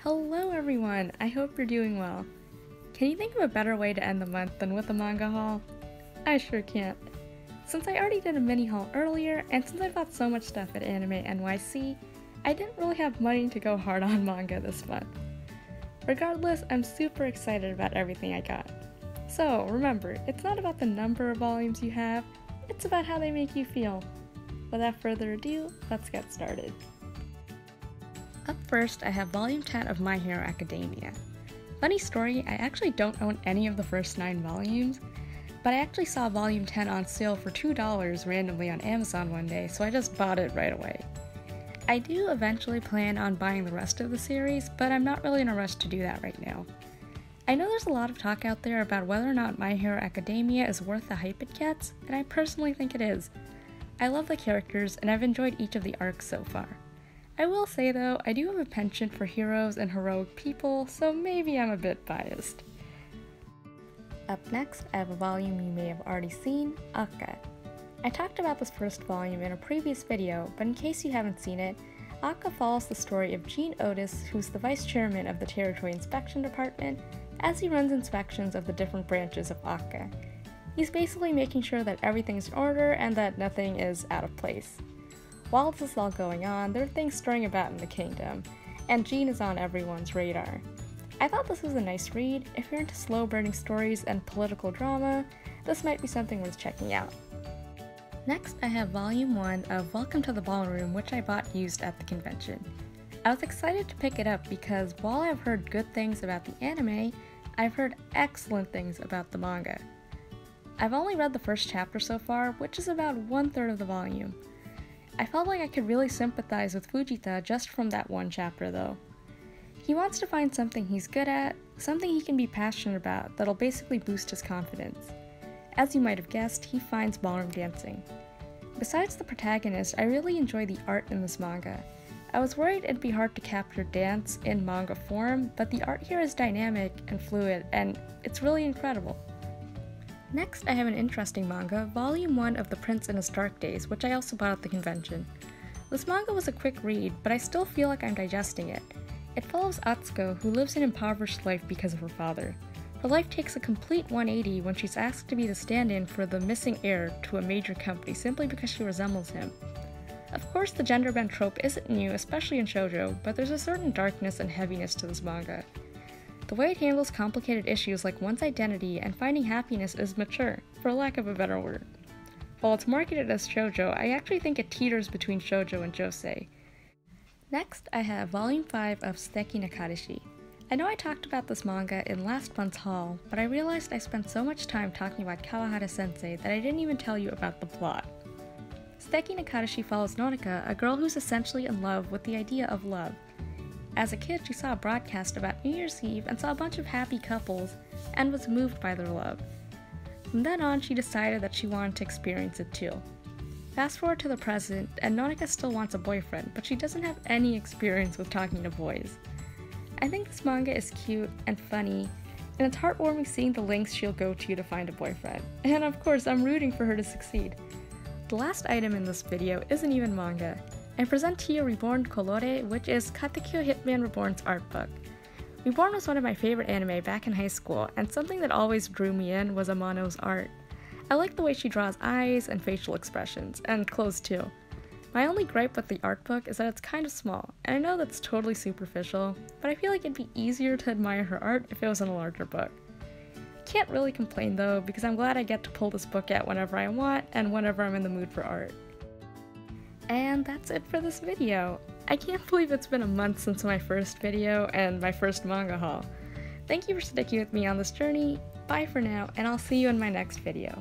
Hello everyone! I hope you're doing well. Can you think of a better way to end the month than with a manga haul? I sure can't. Since I already did a mini haul earlier, and since I bought so much stuff at Anime NYC, I didn't really have money to go hard on manga this month. Regardless, I'm super excited about everything I got. So remember, it's not about the number of volumes you have, it's about how they make you feel. Without further ado, let's get started. Up first, I have Volume 10 of My Hero Academia. Funny story, I actually don't own any of the first 9 volumes, but I actually saw Volume 10 on sale for $2 randomly on Amazon one day, so I just bought it right away. I do eventually plan on buying the rest of the series, but I'm not really in a rush to do that right now. I know there's a lot of talk out there about whether or not My Hero Academia is worth the hype it gets, and I personally think it is. I love the characters, and I've enjoyed each of the arcs so far. I will say though, I do have a penchant for heroes and heroic people, so maybe I'm a bit biased. Up next, I have a volume you may have already seen, Acha. I talked about this first volume in a previous video, but in case you haven't seen it, Acha follows the story of Gene Otis, who's the vice chairman of the Territory Inspection Department, as he runs inspections of the different branches of Acha. He's basically making sure that everything's in order and that nothing is out of place. While this is all going on, there are things stirring about in the kingdom, and Gene is on everyone's radar. I thought this was a nice read. If you're into slow-burning stories and political drama, this might be something worth checking out. Next, I have Volume 1 of Welcome to the Ballroom, which I bought used at the convention. I was excited to pick it up because while I've heard good things about the anime, I've heard excellent things about the manga. I've only read the first chapter so far, which is about 1/3 of the volume. I felt like I could really sympathize with Fujita just from that one chapter though. He wants to find something he's good at, something he can be passionate about that'll basically boost his confidence. As you might have guessed, he finds ballroom dancing. Besides the protagonist, I really enjoy the art in this manga. I was worried it'd be hard to capture dance in manga form, but the art here is dynamic and fluid, and it's really incredible. Next, I have an interesting manga, Volume 1 of The Prince in His Dark Days, which I also bought at the convention. This manga was a quick read, but I still feel like I'm digesting it. It follows Atsuko, who lives an impoverished life because of her father. Her life takes a complete 180 when she's asked to be the stand-in for the missing heir to a major company simply because she resembles him. Of course, the gender bend trope isn't new, especially in shoujo, but there's a certain darkness and heaviness to this manga. The way it handles complicated issues like one's identity and finding happiness is mature, for lack of a better word. While it's marketed as shoujo, I actually think it teeters between shoujo and josei. Next, I have Volume 5 of Suteki Nakata. I know I talked about this manga in last month's haul, but I realized I spent so much time talking about Kawahara-sensei that I didn't even tell you about the plot. Suteki Nakata follows Nonika, a girl who's essentially in love with the idea of love. As a kid, she saw a broadcast about New Year's Eve and saw a bunch of happy couples and was moved by their love. From then on, she decided that she wanted to experience it too. Fast forward to the present, and Nonika still wants a boyfriend, but she doesn't have any experience with talking to boys. I think this manga is cute and funny, and it's heartwarming seeing the lengths she'll go to find a boyfriend. And of course, I'm rooting for her to succeed. The last item in this video isn't even manga. I present to you Reborn Colore, which is Katekyo Hitman Reborn's art book. Reborn was one of my favorite anime back in high school, and something that always drew me in was Amano's art. I like the way she draws eyes and facial expressions, and clothes too. My only gripe with the art book is that it's kind of small, and I know that's totally superficial, but I feel like it'd be easier to admire her art if it was in a larger book. Can't really complain though, because I'm glad I get to pull this book out whenever I want, and whenever I'm in the mood for art. And that's it for this video. I can't believe it's been a month since my first video and my first manga haul. Thank you for sticking with me on this journey. Bye for now, and I'll see you in my next video.